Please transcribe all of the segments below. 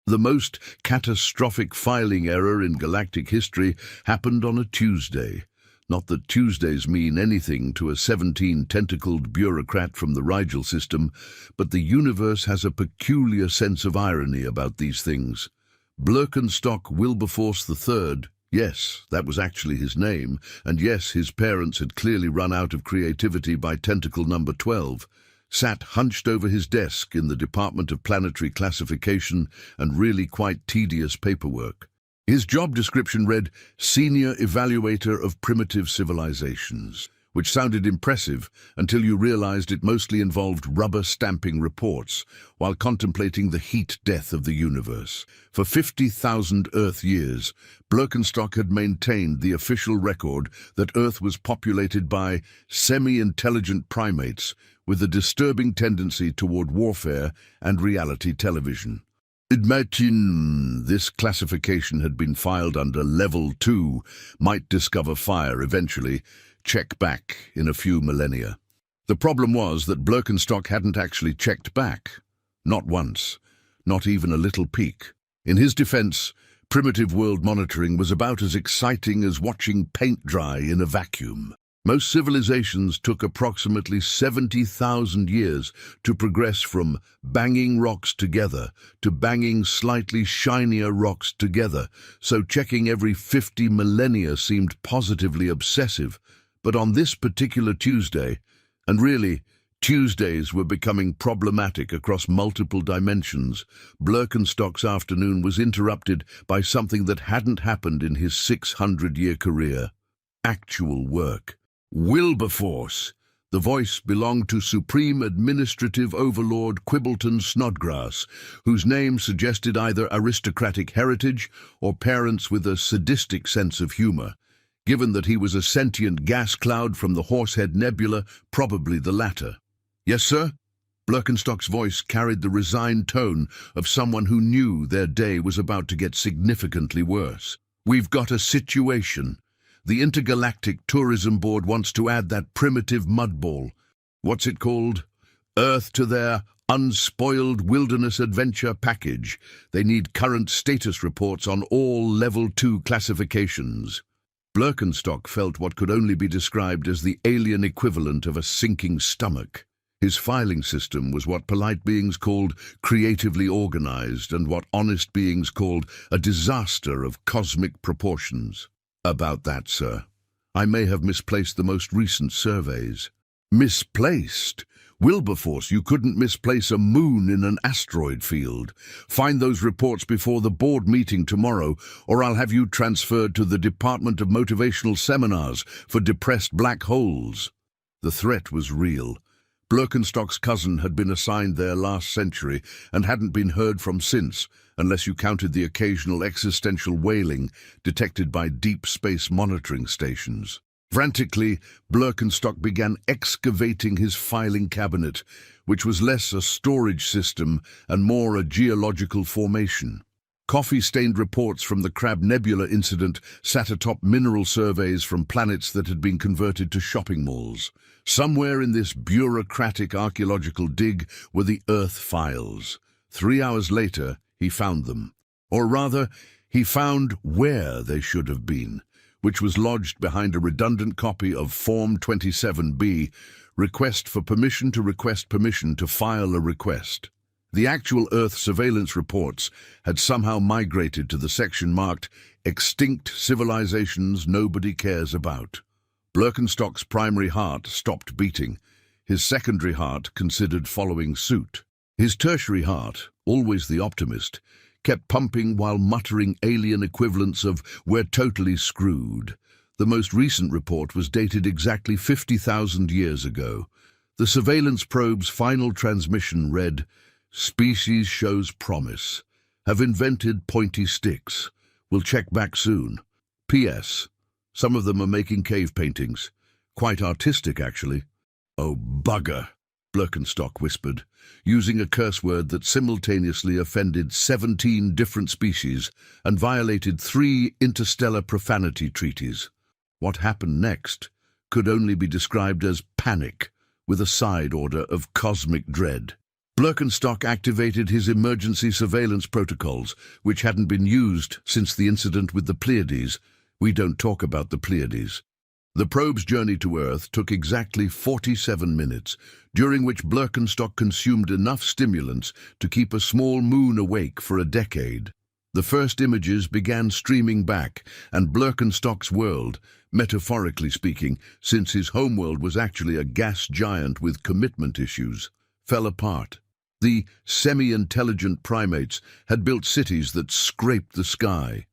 The most catastrophic filing error in galactic history happened on a Tuesday. Not that Tuesdays mean anything to a 17-tentacled bureaucrat from the Rigel system, but the universe has a peculiar sense of irony about these things. Birkenstock Wilberforce III, yes, that was actually his name, and yes, his parents had clearly run out of creativity by tentacle number 12, sat hunched over his desk in the Department of Planetary Classification and really quite tedious paperwork. His job description read, Senior Evaluator of Primitive Civilizations, which sounded impressive until you realized it mostly involved rubber-stamping reports while contemplating the heat death of the universe. For 50,000 Earth years, Birkenstock had maintained the official record that Earth was populated by semi-intelligent primates with a disturbing tendency toward warfare and reality television. Imagine this classification had been filed under Level 2, might discover fire eventually, check back in a few millennia. The problem was that Birkenstock hadn't actually checked back. Not once. Not even a little peek. In his defense, primitive world monitoring was about as exciting as watching paint dry in a vacuum. Most civilizations took approximately 70,000 years to progress from banging rocks together to banging slightly shinier rocks together, so checking every 50 millennia seemed positively obsessive. But on this particular Tuesday, and really, Tuesdays were becoming problematic across multiple dimensions, Birkenstock's afternoon was interrupted by something that hadn't happened in his 600-year career. Actual work. Wilberforce. The voice belonged to Supreme Administrative Overlord Quibbleton Snodgrass, whose name suggested either aristocratic heritage or parents with a sadistic sense of humor. Given that he was a sentient gas cloud from the Horsehead Nebula, probably the latter. Yes, sir? Birkenstock's voice carried the resigned tone of someone who knew their day was about to get significantly worse. We've got a situation. The Intergalactic Tourism Board wants to add that primitive mudball. What's it called? Earth to their Unspoiled Wilderness Adventure package. They need current status reports on all Level 2 classifications. Birkenstock felt what could only be described as the alien equivalent of a sinking stomach. His filing system was what polite beings called creatively organized and what honest beings called a disaster of cosmic proportions. About that, sir. I may have misplaced the most recent surveys. Misplaced? Wilberforce, you couldn't misplace a moon in an asteroid field. Find those reports before the board meeting tomorrow, or I'll have you transferred to the Department of Motivational Seminars for depressed black holes. The threat was real. Birkenstock's cousin had been assigned there last century and hadn't been heard from since, unless you counted the occasional existential wailing detected by deep space monitoring stations. Frantically, Birkenstock began excavating his filing cabinet, which was less a storage system and more a geological formation. Coffee-stained reports from the Crab Nebula incident sat atop mineral surveys from planets that had been converted to shopping malls. Somewhere in this bureaucratic archaeological dig were the Earth files. 3 hours later, he found them. Or rather, he found where they should have been, which was lodged behind a redundant copy of Form 27B, Request for Permission to File a Request. The actual Earth surveillance reports had somehow migrated to the section marked Extinct Civilizations Nobody Cares About. Birkenstock's primary heart stopped beating. His secondary heart considered following suit. His tertiary heart, always the optimist, kept pumping while muttering alien equivalents of "we're totally screwed." The most recent report was dated exactly 50,000 years ago. The surveillance probe's final transmission read, "Species shows promise. Have invented pointy sticks. Will check back soon. P.S. Some of them are making cave paintings. Quite artistic, actually." "Oh, bugger," Birkenstock whispered, using a curse word that simultaneously offended 17 different species and violated 3 interstellar profanity treaties. What happened next could only be described as panic, with a side order of cosmic dread. Birkenstock activated his emergency surveillance protocols, which hadn't been used since the incident with the Pleiades. We don't talk about the Pleiades. The probe's journey to Earth took exactly 47 minutes, during which Birkenstock consumed enough stimulants to keep a small moon awake for a decade. The first images began streaming back, and Birkenstock's world, metaphorically speaking, since his homeworld was actually a gas giant with commitment issues, fell apart. The semi-intelligent primates had built cities that scraped the sky.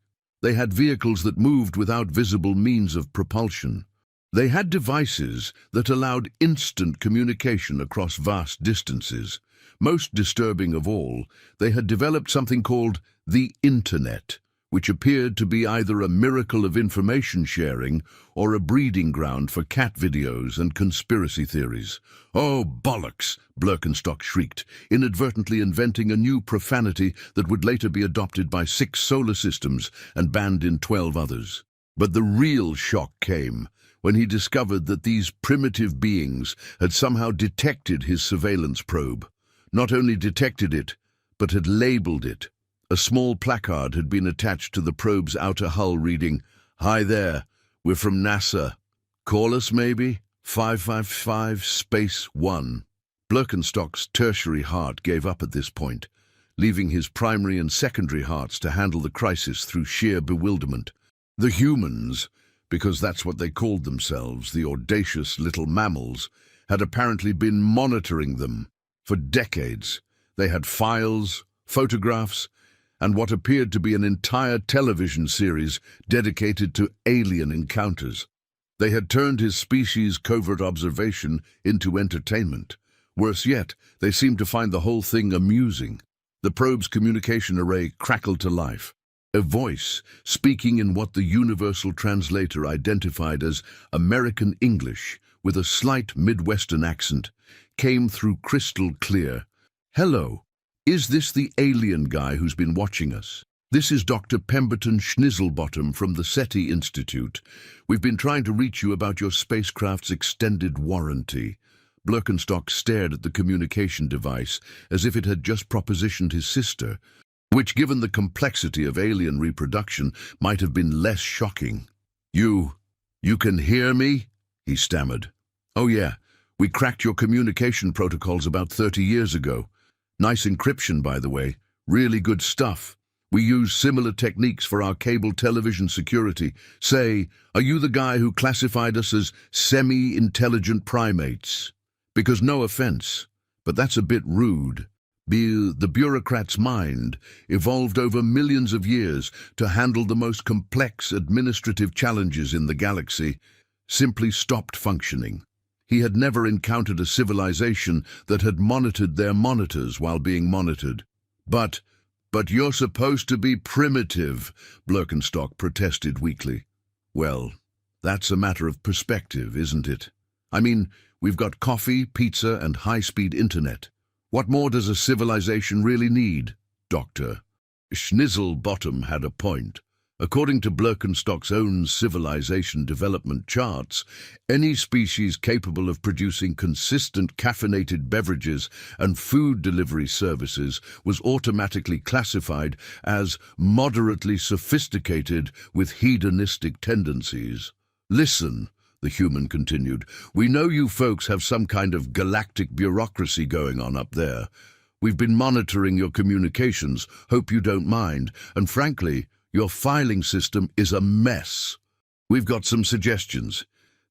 They had vehicles that moved without visible means of propulsion. They had devices that allowed instant communication across vast distances. Most disturbing of all, they had developed something called the Internet, which appeared to be either a miracle of information sharing or a breeding ground for cat videos and conspiracy theories. "Oh, bollocks!" Birkenstock shrieked, inadvertently inventing a new profanity that would later be adopted by 6 solar systems and banned in 12 others. But the real shock came when he discovered that these primitive beings had somehow detected his surveillance probe. Not only detected it, but had labeled it. A small placard had been attached to the probe's outer hull reading, "Hi there, we're from NASA. Call us maybe? 555 Space 1. Birkenstock's tertiary heart gave up at this point, leaving his primary and secondary hearts to handle the crisis through sheer bewilderment. The humans, because that's what they called themselves, the audacious little mammals, had apparently been monitoring them. For decades, they had files, photographs, and what appeared to be an entire television series dedicated to alien encounters. They had turned his species' covert observation into entertainment. Worse yet, they seemed to find the whole thing amusing. The probe's communication array crackled to life. A voice, speaking in what the universal translator identified as American English, with a slight Midwestern accent, came through crystal clear. "Hello. Is this the alien guy who's been watching us? This is Dr. Pemberton Schnizzlebottom from the SETI Institute. We've been trying to reach you about your spacecraft's extended warranty." Birkenstock stared at the communication device as if it had just propositioned his sister, which, given the complexity of alien reproduction, might have been less shocking. You can hear me?" he stammered. "Oh yeah, we cracked your communication protocols about 30 years ago. Nice encryption, by the way. Really good stuff. We use similar techniques for our cable television security. Say, are you the guy who classified us as semi-intelligent primates? Because no offense, but that's a bit rude. The bureaucrat's mind evolved over millions of years to handle the most complex administrative challenges in the galaxy, simply stopped functioning. He had never encountered a civilization that had monitored their monitors while being monitored. But you're supposed to be primitive," Birkenstock protested weakly. "Well, that's a matter of perspective, isn't it? I mean, we've got coffee, pizza, and high-speed internet. What more does a civilization really need, Doctor?" Schnizzlebottom had a point. According to Birkenstock's own civilization development charts, any species capable of producing consistent caffeinated beverages and food delivery services was automatically classified as moderately sophisticated with hedonistic tendencies. "Listen," the human continued, "we know you folks have some kind of galactic bureaucracy going on up there. We've been monitoring your communications, hope you don't mind, and frankly, your filing system is a mess. We've got some suggestions.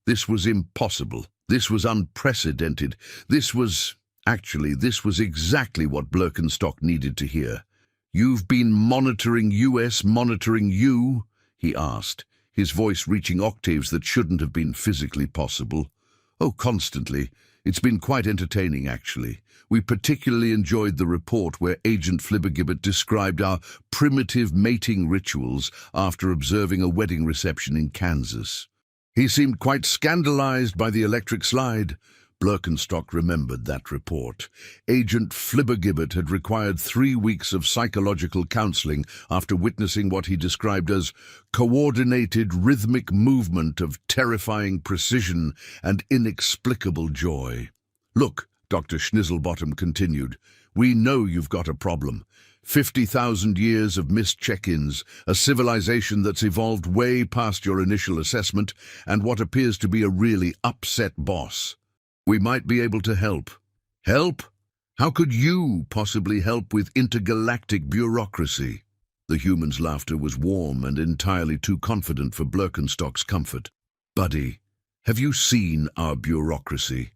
This was impossible. This was unprecedented. This was exactly what Birkenstock needed to hear. You've been monitoring US monitoring you?" he asked, his voice reaching octaves that shouldn't have been physically possible. "Oh, constantly. It's been quite entertaining, actually. We particularly enjoyed the report where Agent Flibbergibbet described our primitive mating rituals after observing a wedding reception in Kansas. He seemed quite scandalized by the electric slide." Birkenstock remembered that report. Agent Flibbergibbet had required 3 weeks of psychological counseling after witnessing what he described as coordinated rhythmic movement of terrifying precision and inexplicable joy. "Look," Dr. Schnizzlebottom continued, We know you've got a problem. 50,000 years of missed check-ins, a civilization that's evolved way past your initial assessment, and what appears to be a really upset boss. We might be able to help. Help? How could you possibly help with intergalactic bureaucracy? The human's laughter was warm and entirely too confident for Birkenstock's comfort. Buddy, have you seen our bureaucracy?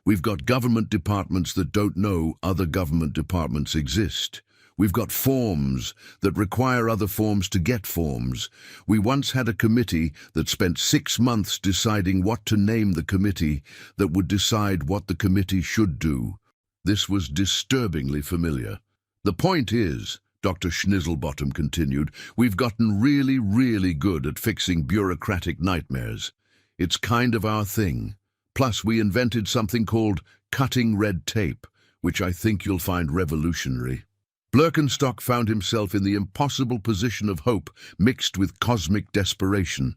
We've got government departments that don't know other government departments exist. We've got forms that require other forms to get forms. We once had a committee that spent 6 months deciding what to name the committee that would decide what the committee should do. This was disturbingly familiar. The point is, Dr. Schnizzlebottom continued, we've gotten really good at fixing bureaucratic nightmares. It's kind of our thing. Plus, we invented something called cutting red tape, which I think you'll find revolutionary. Birkenstock found himself in the impossible position of hope mixed with cosmic desperation.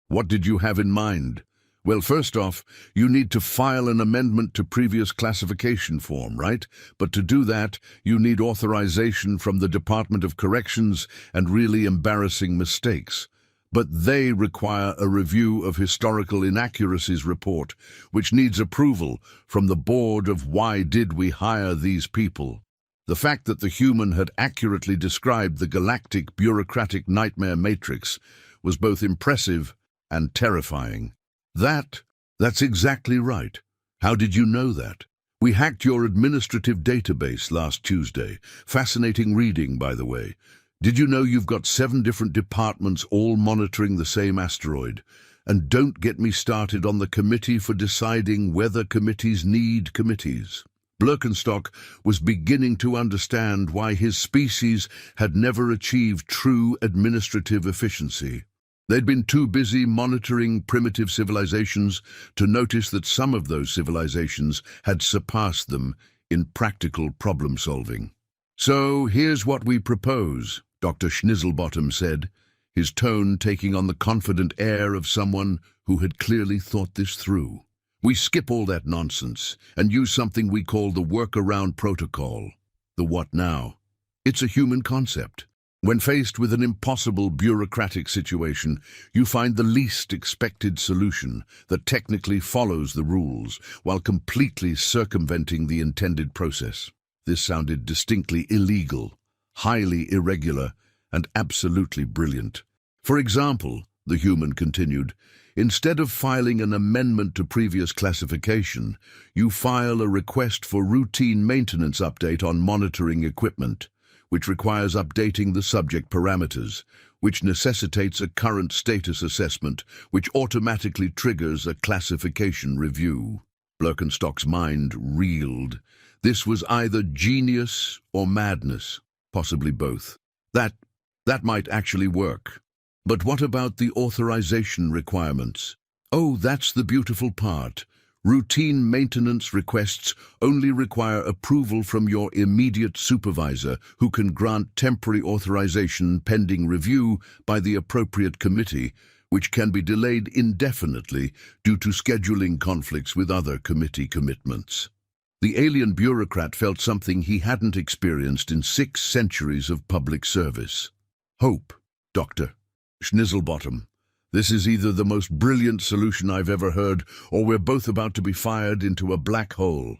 What did you have in mind? Well, first off, you need to file an amendment to previous classification form, right? But to do that, you need authorization from the Department of Corrections and really embarrassing mistakes. But they require a review of historical inaccuracies report, which needs approval from the board of why did we hire these people. The fact that the human had accurately described the galactic bureaucratic nightmare matrix was both impressive and terrifying. That's exactly right. How did you know that? We hacked your administrative database last Tuesday. Fascinating reading, by the way. Did you know you've got 7 different departments all monitoring the same asteroid? And don't get me started on the committee for deciding whether committees need committees. Birkenstock was beginning to understand why his species had never achieved true administrative efficiency. They'd been too busy monitoring primitive civilizations to notice that some of those civilizations had surpassed them in practical problem-solving. So here's what we propose, Dr. Schnizzlebottom said, his tone taking on the confident air of someone who had clearly thought this through. We skip all that nonsense and use something we call the workaround protocol. The what now? It's a human concept. When faced with an impossible bureaucratic situation, you find the least expected solution that technically follows the rules while completely circumventing the intended process. This sounded distinctly illegal, highly irregular, and absolutely brilliant. For example, the human continued, instead of filing an amendment to previous classification, you file a request for routine maintenance update on monitoring equipment, which requires updating the subject parameters, which necessitates a current status assessment, which automatically triggers a classification review. Birkenstock's mind reeled. This was either genius or madness, possibly both. That might actually work. But what about the authorization requirements? Oh, that's the beautiful part. Routine maintenance requests only require approval from your immediate supervisor, who can grant temporary authorization pending review by the appropriate committee, which can be delayed indefinitely due to scheduling conflicts with other committee commitments. The alien bureaucrat felt something he hadn't experienced in 6 centuries of public service. Hope, Dr. Schnizzlebottom. This is either the most brilliant solution I've ever heard, or we're both about to be fired into a black hole.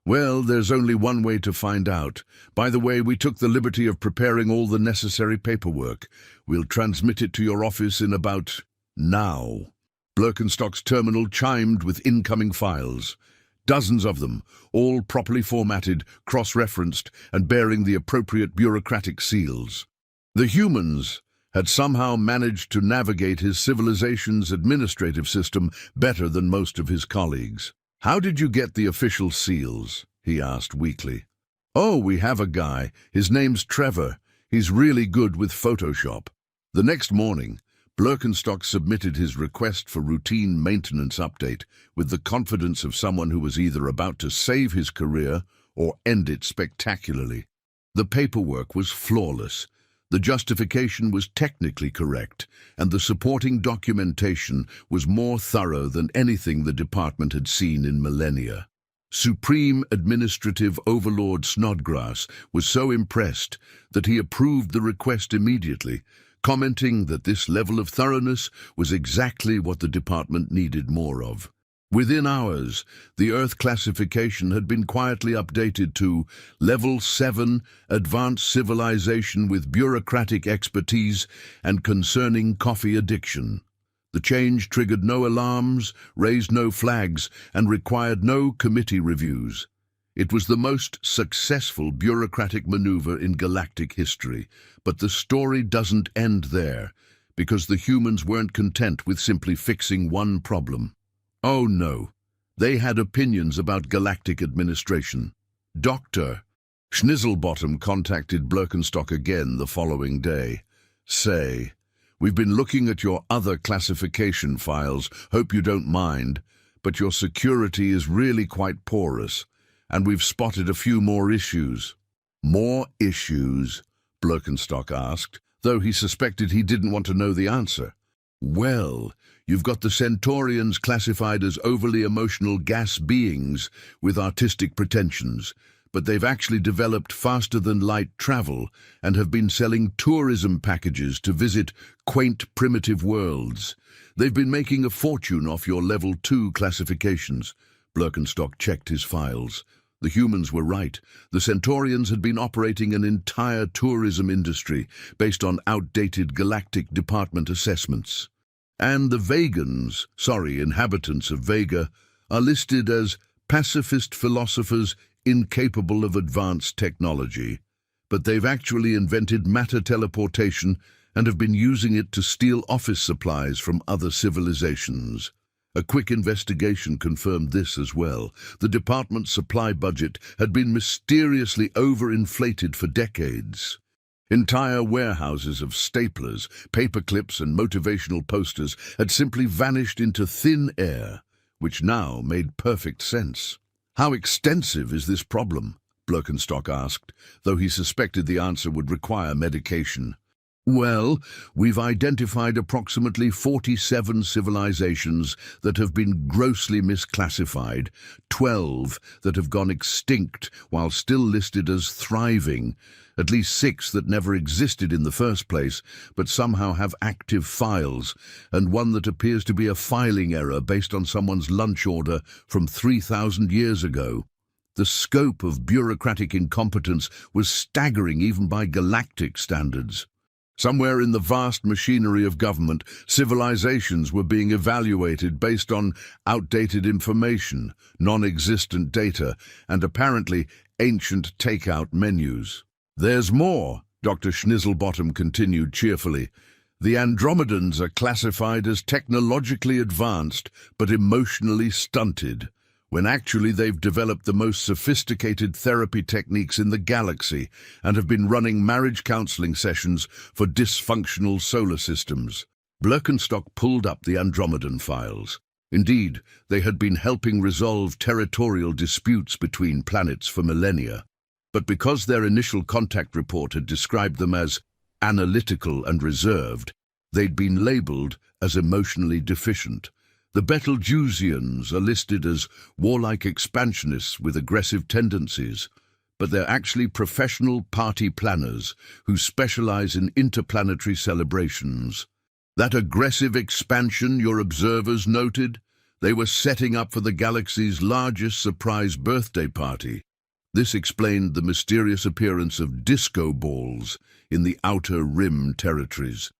Well, there's only one way to find out. By the way, we took the liberty of preparing all the necessary paperwork. We'll transmit it to your office in about now. Birkenstock's terminal chimed with incoming files. Dozens of them, all properly formatted, cross-referenced, and bearing the appropriate bureaucratic seals. The humans had somehow managed to navigate his civilization's administrative system better than most of his colleagues. How did you get the official seals? He asked weakly. Oh, we have a guy. His name's Trevor. He's really good with Photoshop. The next morning, Birkenstock submitted his request for routine maintenance update with the confidence of someone who was either about to save his career or end it spectacularly. The paperwork was flawless. The justification was technically correct, and the supporting documentation was more thorough than anything the department had seen in millennia. Supreme Administrative Overlord Snodgrass was so impressed that he approved the request immediately, commenting that this level of thoroughness was exactly what the department needed more of. Within hours, the Earth classification had been quietly updated to Level 7, Advanced Civilization with Bureaucratic Expertise and Concerning Coffee Addiction. The change triggered no alarms, raised no flags, and required no committee reviews. It was the most successful bureaucratic maneuver in galactic history, but the story doesn't end there, because the humans weren't content with simply fixing one problem. Oh no, they had opinions about galactic administration. Dr. Schnizzlebottom contacted Birkenstock again the following day. Say, "We've been looking at your other classification files, hope you don't mind, but your security is really quite porous, and we've spotted a few more issues." More issues? Birkenstock asked, though he suspected he didn't want to know the answer. Well, you've got the Centaurians classified as overly emotional gas beings with artistic pretensions, but they've actually developed faster-than-light travel and have been selling tourism packages to visit quaint primitive worlds. They've been making a fortune off your Level 2 classifications. Birkenstock checked his files. The humans were right. The Centaurians had been operating an entire tourism industry based on outdated galactic department assessments. And the Vegans, inhabitants of Vega, are listed as pacifist philosophers incapable of advanced technology. But they've actually invented matter teleportation and have been using it to steal office supplies from other civilizations. A quick investigation confirmed this as well. The department's supply budget had been mysteriously overinflated for decades. Entire warehouses of staplers, paper clips, and motivational posters had simply vanished into thin air, which now made perfect sense. How extensive is this problem? Birkenstock asked, though he suspected the answer would require medication. Well, we've identified approximately 47 civilizations that have been grossly misclassified, 12 that have gone extinct while still listed as thriving, at least 6 that never existed in the first place but somehow have active files, and one that appears to be a filing error based on someone's lunch order from 3,000 years ago. The scope of bureaucratic incompetence was staggering even by galactic standards. Somewhere in the vast machinery of government, civilizations were being evaluated based on outdated information, non-existent data, and apparently ancient takeout menus. There's more, Dr. Schnizzlebottom continued cheerfully. The Andromedans are classified as technologically advanced but emotionally stunted, when actually they've developed the most sophisticated therapy techniques in the galaxy and have been running marriage counseling sessions for dysfunctional solar systems. Birkenstock pulled up the Andromedan files. Indeed, they had been helping resolve territorial disputes between planets for millennia. But because their initial contact report had described them as analytical and reserved, they'd been labeled as emotionally deficient. The Betelgeusians are listed as warlike expansionists with aggressive tendencies, but they're actually professional party planners who specialize in interplanetary celebrations. That aggressive expansion your observers noted, they were setting up for the galaxy's largest surprise birthday party. This explained the mysterious appearance of disco balls in the Outer Rim territories.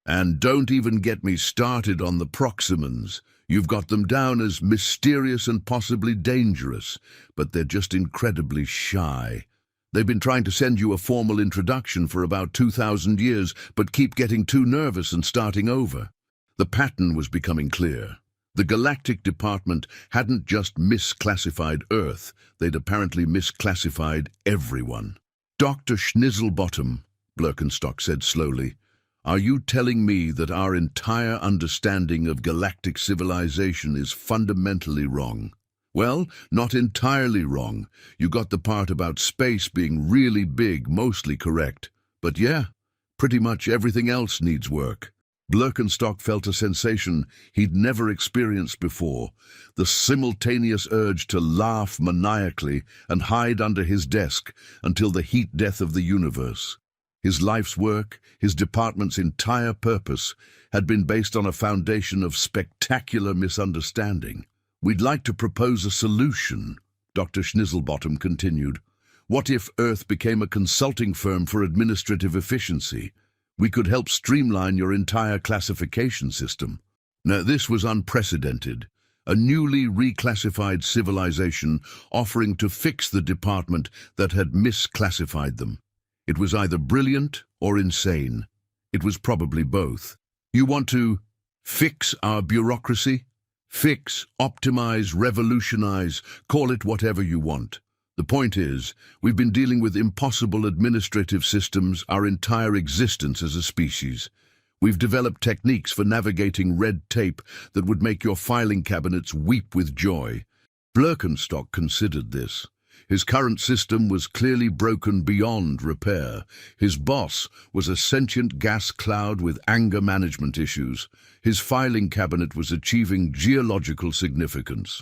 And don't even get me started on the Proximans. You've got them down as mysterious and possibly dangerous, but they're just incredibly shy. They've been trying to send you a formal introduction for about 2,000 years, but keep getting too nervous and starting over. The pattern was becoming clear. The Galactic Department hadn't just misclassified Earth, they'd apparently misclassified everyone. Dr. Schnizzlebottom, Birkenstock said slowly, are you telling me that our entire understanding of galactic civilization is fundamentally wrong? Well, not entirely wrong. You got the part about space being really big mostly correct. But yeah, pretty much everything else needs work. Birkenstock felt a sensation he'd never experienced before, the simultaneous urge to laugh maniacally and hide under his desk until the heat death of the universe. His life's work, his department's entire purpose, had been based on a foundation of spectacular misunderstanding. "We'd like to propose a solution," Dr. Schnizzlebottom continued. "What if Earth became a consulting firm for administrative efficiency? We could help streamline your entire classification system." Now, this was unprecedented. A newly reclassified civilization offering to fix the department that had misclassified them. It was either brilliant or insane. It was probably both. "You want to fix our bureaucracy? Fix, optimize, revolutionize, call it whatever you want. The point is, we've been dealing with impossible administrative systems our entire existence as a species. We've developed techniques for navigating red tape that would make your filing cabinets weep with joy." Birkenstock considered this. His current system was clearly broken beyond repair. His boss was a sentient gas cloud with anger management issues. His filing cabinet was achieving geological significance.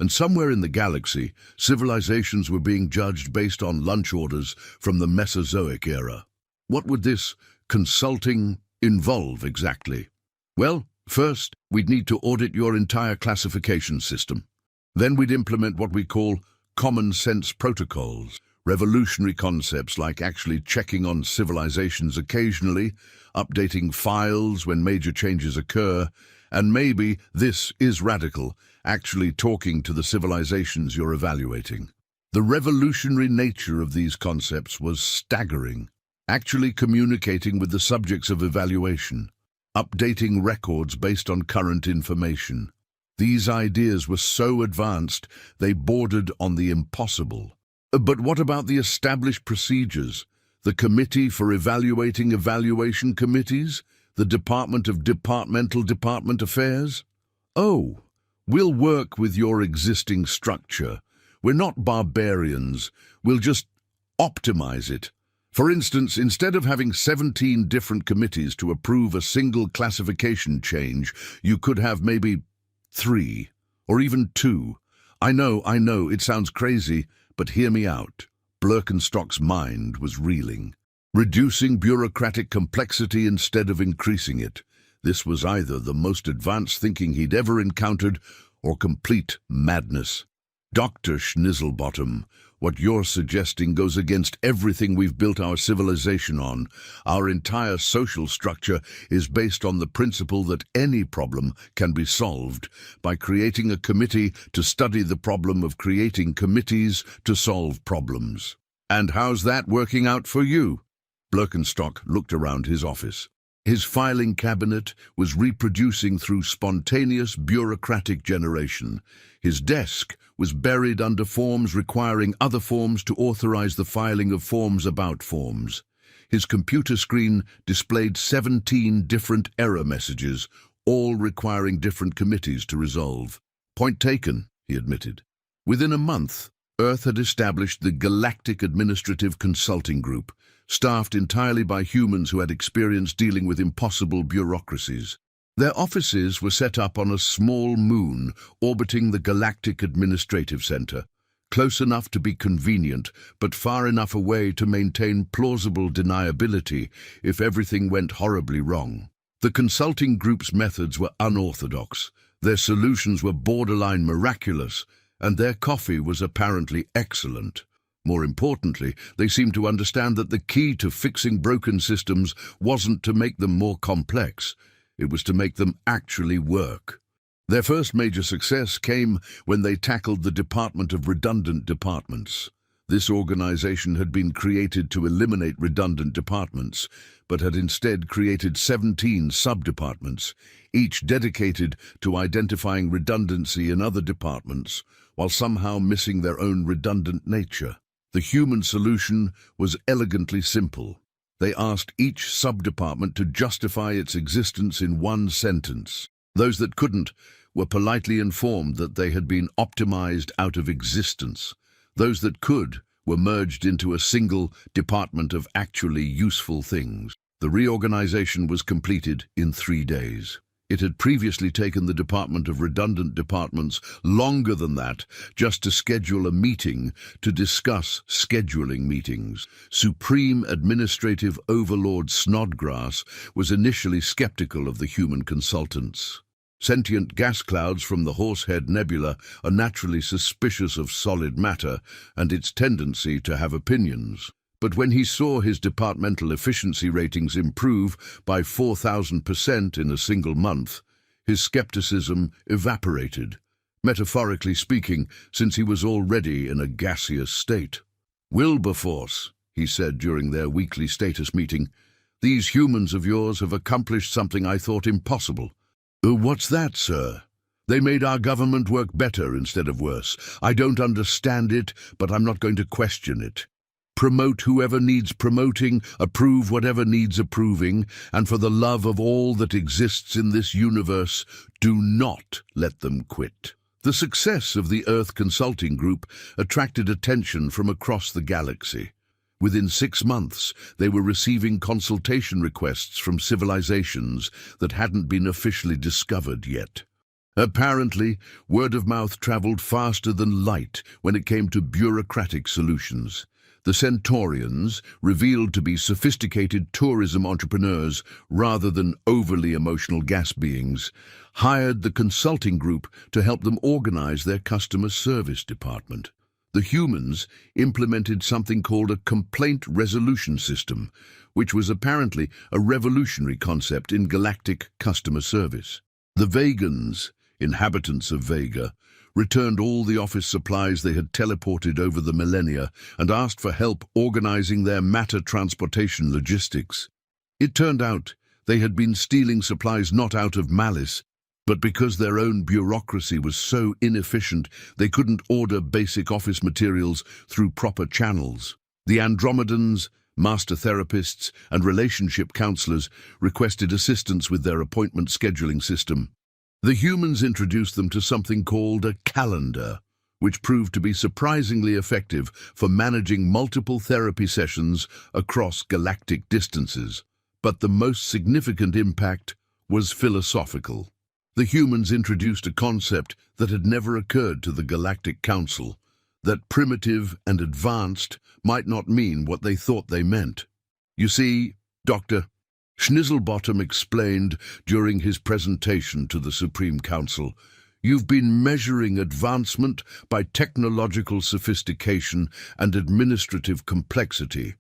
And somewhere in the galaxy, civilizations were being judged based on lunch orders from the Mesozoic era. What would this consulting involve exactly? Well, first, we'd need to audit your entire classification system. Then we'd implement what we call common sense protocols, revolutionary concepts like actually checking on civilizations occasionally, updating files when major changes occur, and maybe, this is radical, actually talking to the civilizations you're evaluating. The revolutionary nature of these concepts was staggering. Actually communicating with the subjects of evaluation, updating records based on current information. These ideas were so advanced, they bordered on the impossible. But what about the established procedures? The Committee for Evaluating Evaluation Committees? The Department of Departmental Department Affairs? Oh, we'll work with your existing structure. We're not barbarians. We'll just optimize it. For instance, instead of having 17 different committees to approve a single classification change, you could have maybe 3, or even 2. I know, it sounds crazy, but hear me out. Birkenstock's mind was reeling. Reducing bureaucratic complexity instead of increasing it. This was either the most advanced thinking he'd ever encountered or complete madness. "Dr. Schnizzlebottom, what you're suggesting goes against everything we've built our civilization on. Our entire social structure is based on the principle that any problem can be solved by creating a committee to study the problem of creating committees to solve problems. And how's that working out for you?" Birkenstock looked around his office. His filing cabinet was reproducing through spontaneous bureaucratic generation. His desk was buried under forms requiring other forms to authorize the filing of forms about forms. His computer screen displayed 17 different error messages, all requiring different committees to resolve. "Point taken," he admitted. Within a month, Earth had established the Galactic Administrative Consulting Group, staffed entirely by humans who had experience dealing with impossible bureaucracies. Their offices were set up on a small moon orbiting the Galactic Administrative Center, close enough to be convenient, but far enough away to maintain plausible deniability if everything went horribly wrong. The consulting group's methods were unorthodox, their solutions were borderline miraculous, and their coffee was apparently excellent. More importantly, they seemed to understand that the key to fixing broken systems wasn't to make them more complex, it was to make them actually work. Their first major success came when they tackled the Department of Redundant Departments. This organization had been created to eliminate redundant departments, but had instead created 17 sub-departments, each dedicated to identifying redundancy in other departments, while somehow missing their own redundant nature. The human solution was elegantly simple. They asked each sub-department to justify its existence in one sentence. Those that couldn't were politely informed that they had been optimized out of existence. Those that could were merged into a single department of actually useful things. The reorganization was completed in 3 days. It had previously taken the Department of Redundant Departments longer than that just to schedule a meeting to discuss scheduling meetings. Supreme Administrative Overlord Snodgrass was initially skeptical of the human consultants. Sentient gas clouds from the Horsehead Nebula are naturally suspicious of solid matter and its tendency to have opinions. But when he saw his departmental efficiency ratings improve by 4,000% in a single month, his skepticism evaporated, metaphorically speaking, since he was already in a gaseous state. "Wilberforce," he said during their weekly status meeting, "these humans of yours have accomplished something I thought impossible." "What's that, sir?" "They made our government work better instead of worse. I don't understand it, but I'm not going to question it. Promote whoever needs promoting, approve whatever needs approving, and for the love of all that exists in this universe, do not let them quit." The success of the Earth Consulting Group attracted attention from across the galaxy. Within 6 months, they were receiving consultation requests from civilizations that hadn't been officially discovered yet. Apparently, word of mouth traveled faster than light when it came to bureaucratic solutions. The Centaurians, revealed to be sophisticated tourism entrepreneurs rather than overly emotional gas beings, hired the consulting group to help them organize their customer service department. The humans implemented something called a complaint resolution system, which was apparently a revolutionary concept in galactic customer service. The Vegans, inhabitants of Vega, returned all the office supplies they had teleported over the millennia and asked for help organizing their matter transportation logistics. It turned out they had been stealing supplies not out of malice, but because their own bureaucracy was so inefficient they couldn't order basic office materials through proper channels. The Andromedans, master therapists, and relationship counselors requested assistance with their appointment scheduling system. The humans introduced them to something called a calendar, which proved to be surprisingly effective for managing multiple therapy sessions across galactic distances. But the most significant impact was philosophical. The humans introduced a concept that had never occurred to the Galactic Council, that primitive and advanced might not mean what they thought they meant. "You see, Dr. Schnizzlebottom explained during his presentation to the Supreme Council, you've been measuring advancement by technological sophistication and administrative complexity.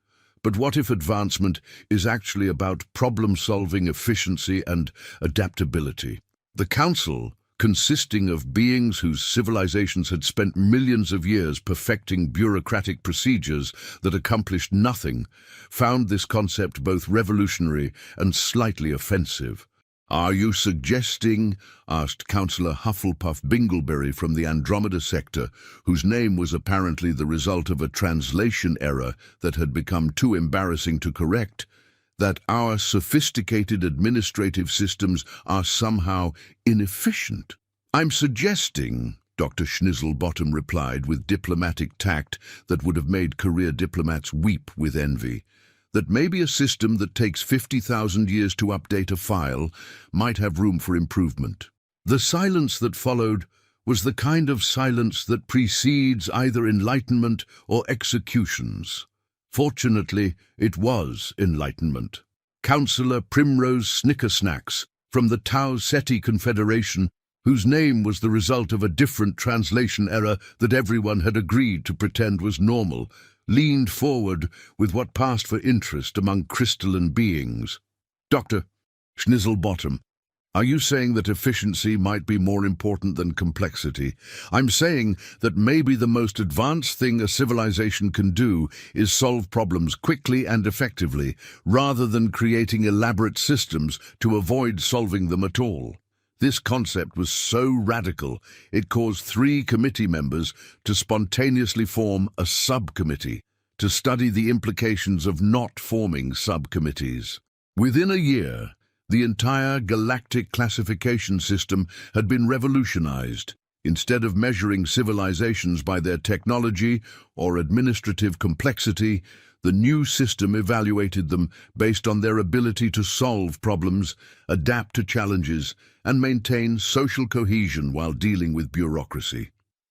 But what if advancement is actually about problem-solving efficiency and adaptability?" The Council, consisting of beings whose civilizations had spent millions of years perfecting bureaucratic procedures that accomplished nothing, found this concept both revolutionary and slightly offensive. "Are you suggesting," asked Councillor Hufflepuff Bingleberry from the Andromeda sector, whose name was apparently the result of a translation error that had become too embarrassing to correct, "that our sophisticated administrative systems are somehow inefficient?" "I'm suggesting," Dr. Schnizzlebottom replied with diplomatic tact that would have made career diplomats weep with envy, "that maybe a system that takes 50,000 years to update a file might have room for improvement." The silence that followed was the kind of silence that precedes either enlightenment or executions. Fortunately, it was enlightenment. Councillor Primrose Snickersnacks, from the Tau Ceti Confederation, whose name was the result of a different translation error that everyone had agreed to pretend was normal, leaned forward with what passed for interest among crystalline beings. "Dr. Schnizzlebottom, are you saying that efficiency might be more important than complexity?" "I'm saying that maybe the most advanced thing a civilization can do is solve problems quickly and effectively, rather than creating elaborate systems to avoid solving them at all." This concept was so radical, it caused 3 committee members to spontaneously form a subcommittee to study the implications of not forming subcommittees. Within a year, the entire galactic classification system had been revolutionized. Instead of measuring civilizations by their technology or administrative complexity, the new system evaluated them based on their ability to solve problems, adapt to challenges, and maintain social cohesion while dealing with bureaucracy.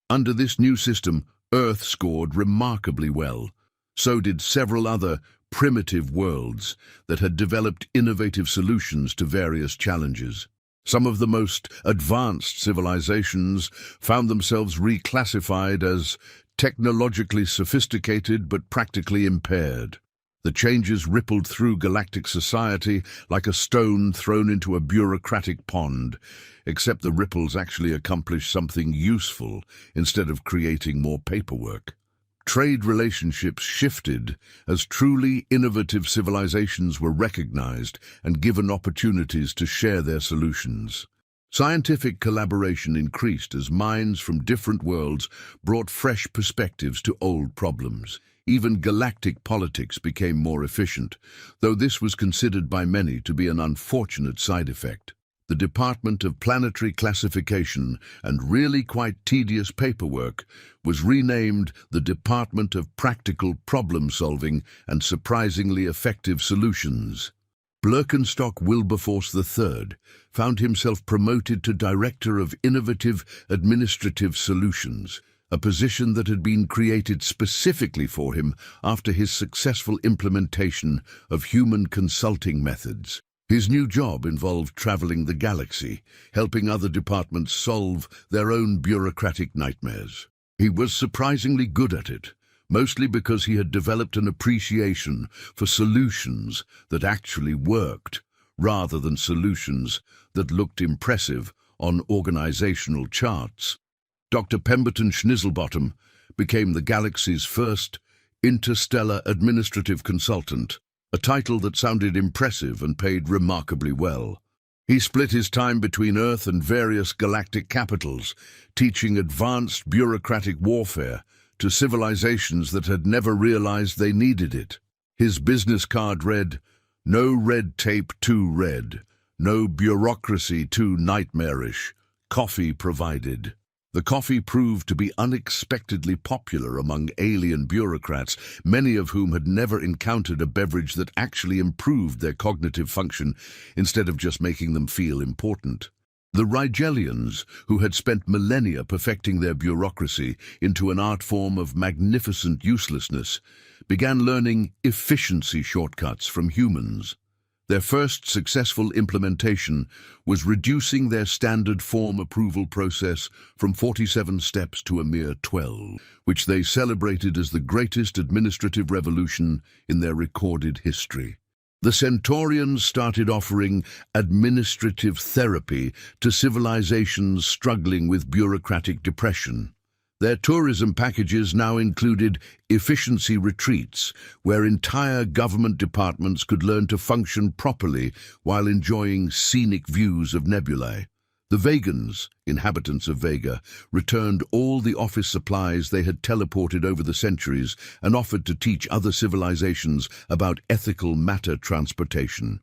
Under this new system, Earth scored remarkably well. So did several other primitive worlds that had developed innovative solutions to various challenges. Some of the most advanced civilizations found themselves reclassified as technologically sophisticated but practically impaired. The changes rippled through galactic society like a stone thrown into a bureaucratic pond, except the ripples actually accomplished something useful instead of creating more paperwork. Trade relationships shifted as truly innovative civilizations were recognized and given opportunities to share their solutions. Scientific collaboration increased as minds from different worlds brought fresh perspectives to old problems. Even galactic politics became more efficient, though this was considered by many to be an unfortunate side effect. The Department of Planetary Classification and really quite tedious paperwork was renamed the Department of Practical Problem Solving and Surprisingly Effective Solutions. Blerkenstock Wilberforce III found himself promoted to Director of Innovative Administrative Solutions, a position that had been created specifically for him after his successful implementation of human consulting methods. His new job involved traveling the galaxy, helping other departments solve their own bureaucratic nightmares. He was surprisingly good at it, mostly because he had developed an appreciation for solutions that actually worked, rather than solutions that looked impressive on organizational charts. Dr. Pemberton Schnizzlebottom became the galaxy's first interstellar administrative consultant, a title that sounded impressive and paid remarkably well. He split his time between Earth and various galactic capitals, teaching advanced bureaucratic warfare to civilizations that had never realized they needed it. His business card read, "No red tape too red, no bureaucracy too nightmarish, coffee provided." The coffee proved to be unexpectedly popular among alien bureaucrats, many of whom had never encountered a beverage that actually improved their cognitive function instead of just making them feel important. The Rigelians, who had spent millennia perfecting their bureaucracy into an art form of magnificent uselessness, began learning efficiency shortcuts from humans. Their first successful implementation was reducing their standard form approval process from 47 steps to a mere 12, which they celebrated as the greatest administrative revolution in their recorded history. The Centaurians started offering administrative therapy to civilizations struggling with bureaucratic depression. Their tourism packages now included efficiency retreats, where entire government departments could learn to function properly while enjoying scenic views of nebulae. The Vegans, inhabitants of Vega, returned all the office supplies they had teleported over the centuries and offered to teach other civilizations about ethical matter transportation.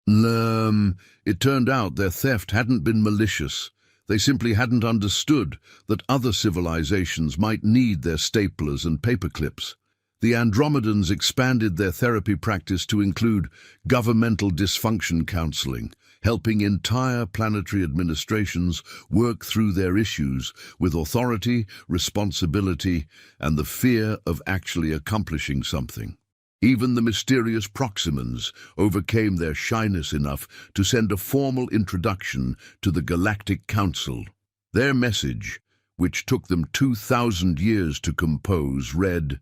It turned out their theft hadn't been malicious. They simply hadn't understood that other civilizations might need their staplers and paperclips. The Andromedans expanded their therapy practice to include governmental dysfunction counseling, helping entire planetary administrations work through their issues with authority, responsibility, and the fear of actually accomplishing something. Even the mysterious Proximans overcame their shyness enough to send a formal introduction to the Galactic Council. Their message, which took them 2,000 years to compose, read,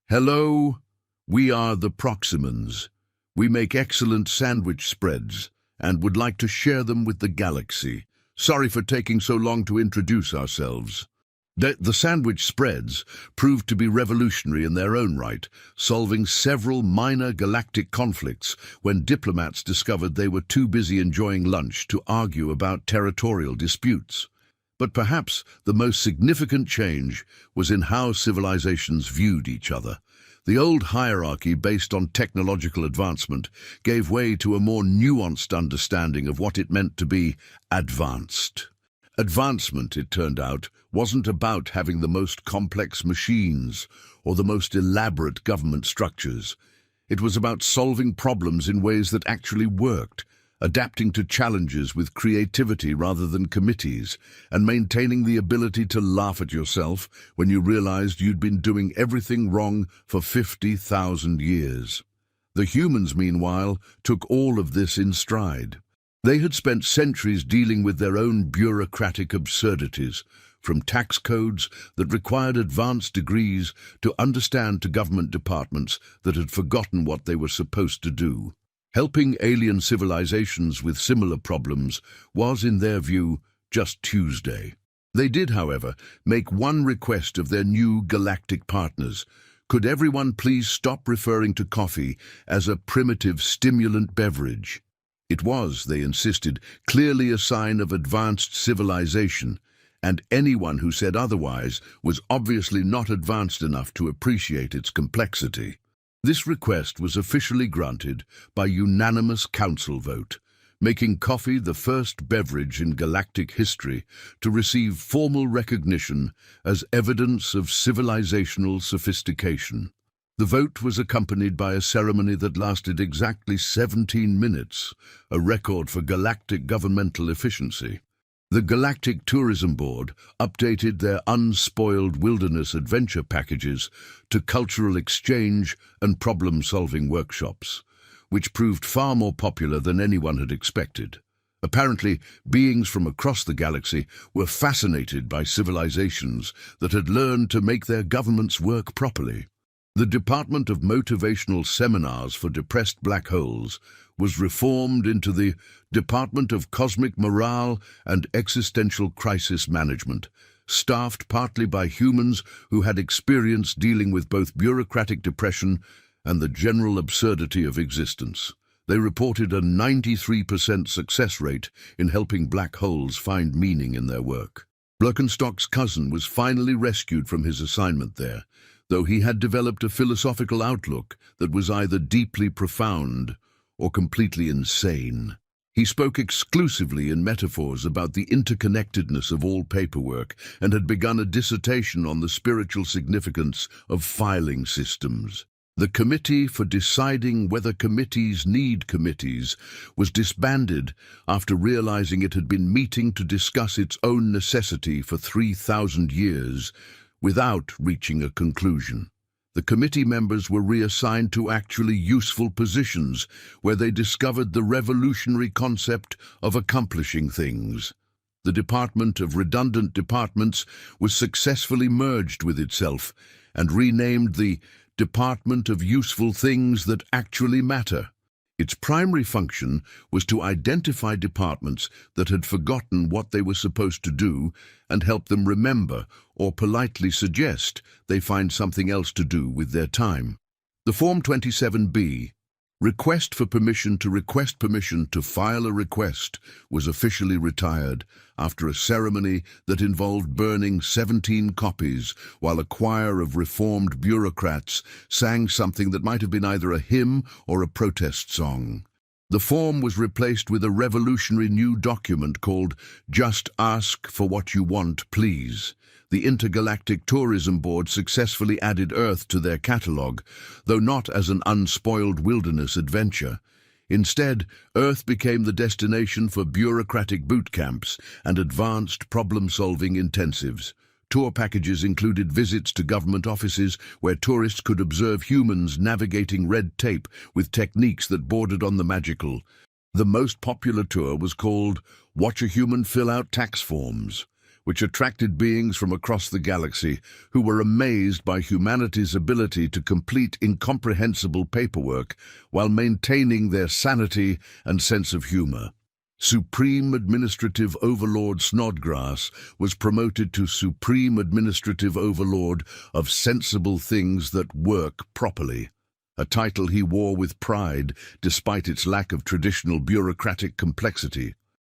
"Hello, we are the Proximans. We make excellent sandwich spreads and would like to share them with the galaxy. Sorry for taking so long to introduce ourselves." The sandwich spreads proved to be revolutionary in their own right, solving several minor galactic conflicts when diplomats discovered they were too busy enjoying lunch to argue about territorial disputes. But perhaps the most significant change was in how civilizations viewed each other. The old hierarchy based on technological advancement gave way to a more nuanced understanding of what it meant to be advanced. Advancement, it turned out, wasn't about having the most complex machines or the most elaborate government structures. It was about solving problems in ways that actually worked, adapting to challenges with creativity rather than committees, and maintaining the ability to laugh at yourself when you realized you'd been doing everything wrong for 50,000 years. The humans, meanwhile, took all of this in stride. They had spent centuries dealing with their own bureaucratic absurdities, from tax codes that required advanced degrees to government departments that had forgotten what they were supposed to do. Helping alien civilizations with similar problems was, in their view, just Tuesday. They did, however, make one request of their new galactic partners. Could everyone please stop referring to coffee as a primitive stimulant beverage? It was, they insisted, clearly a sign of advanced civilization, and anyone who said otherwise was obviously not advanced enough to appreciate its complexity. This request was officially granted by unanimous council vote, making coffee the first beverage in galactic history to receive formal recognition as evidence of civilizational sophistication. The vote was accompanied by a ceremony that lasted exactly 17 minutes, a record for galactic governmental efficiency. The Galactic Tourism Board updated their unspoiled wilderness adventure packages to cultural exchange and problem-solving workshops, which proved far more popular than anyone had expected. Apparently, beings from across the galaxy were fascinated by civilizations that had learned to make their governments work properly. The Department of Motivational Seminars for Depressed Black Holes was reformed into the Department of Cosmic Morale and Existential Crisis Management, staffed partly by humans who had experience dealing with both bureaucratic depression and the general absurdity of existence. They reported a 93% success rate in helping black holes find meaning in their work. Birkenstock's cousin was finally rescued from his assignment there, though he had developed a philosophical outlook that was either deeply profound or completely insane. He spoke exclusively in metaphors about the interconnectedness of all paperwork and had begun a dissertation on the spiritual significance of filing systems. The Committee for Deciding Whether Committees Need Committees was disbanded after realizing it had been meeting to discuss its own necessity for 3,000 years without reaching a conclusion. The committee members were reassigned to actually useful positions where they discovered the revolutionary concept of accomplishing things. The Department of Redundant Departments was successfully merged with itself and renamed the Department of Useful Things That Actually Matter. Its primary function was to identify departments that had forgotten what they were supposed to do and help them remember or politely suggest they find something else to do with their time. The Form 27B, Request permission to file a request, was officially retired after a ceremony that involved burning 17 copies while a choir of reformed bureaucrats sang something that might have been either a hymn or a protest song. The form was replaced with a revolutionary new document called Just Ask for What You Want, Please. The Intergalactic Tourism Board successfully added Earth to their catalogue, though not as an unspoiled wilderness adventure. Instead, Earth became the destination for bureaucratic boot camps and advanced problem-solving intensives. Tour packages included visits to government offices where tourists could observe humans navigating red tape with techniques that bordered on the magical. The most popular tour was called Watch a Human Fill Out Tax Forms, which attracted beings from across the galaxy who were amazed by humanity's ability to complete incomprehensible paperwork while maintaining their sanity and sense of humor. Supreme Administrative Overlord Snodgrass was promoted to Supreme Administrative Overlord of Sensible Things That Work Properly, a title he wore with pride despite its lack of traditional bureaucratic complexity.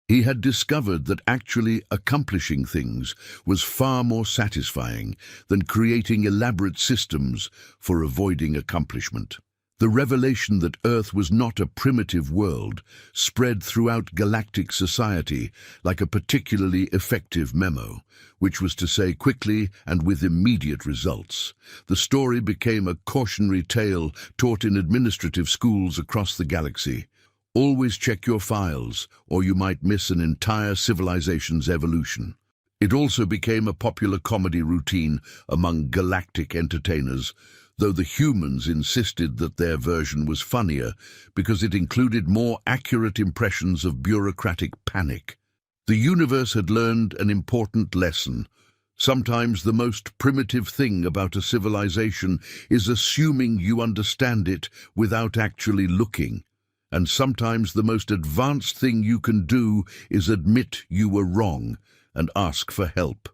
He had discovered that actually accomplishing things was far more satisfying than creating elaborate systems for avoiding accomplishment. The revelation that Earth was not a primitive world spread throughout galactic society like a particularly effective memo, which was to say quickly and with immediate results. The story became a cautionary tale taught in administrative schools across the galaxy. Always check your files, or you might miss an entire civilization's evolution. It also became a popular comedy routine among galactic entertainers, though the humans insisted that their version was funnier because it included more accurate impressions of bureaucratic panic. The universe had learned an important lesson. Sometimes the most primitive thing about a civilization is assuming you understand it without actually looking. And sometimes the most advanced thing you can do is admit you were wrong and ask for help.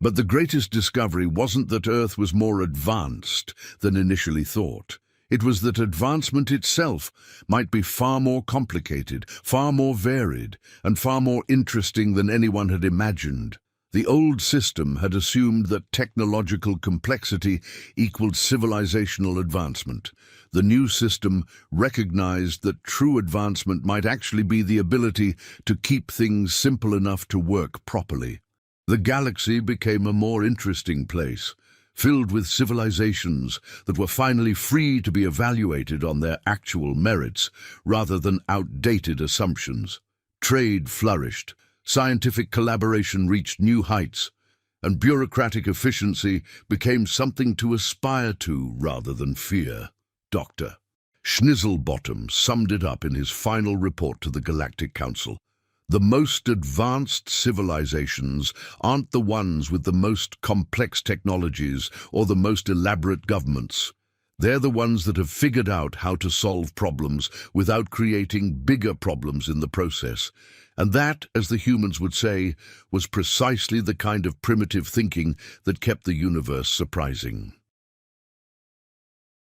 But the greatest discovery wasn't that Earth was more advanced than initially thought. It was that advancement itself might be far more complicated, far more varied, and far more interesting than anyone had imagined. The old system had assumed that technological complexity equaled civilizational advancement. The new system recognized that true advancement might actually be the ability to keep things simple enough to work properly. The galaxy became a more interesting place, filled with civilizations that were finally free to be evaluated on their actual merits rather than outdated assumptions. Trade flourished, scientific collaboration reached new heights, and bureaucratic efficiency became something to aspire to rather than fear. Dr. Schnizzlebottom summed it up in his final report to the Galactic Council. The most advanced civilizations aren't the ones with the most complex technologies or the most elaborate governments. They're the ones that have figured out how to solve problems without creating bigger problems in the process. And that, as the humans would say, was precisely the kind of primitive thinking that kept the universe surprising.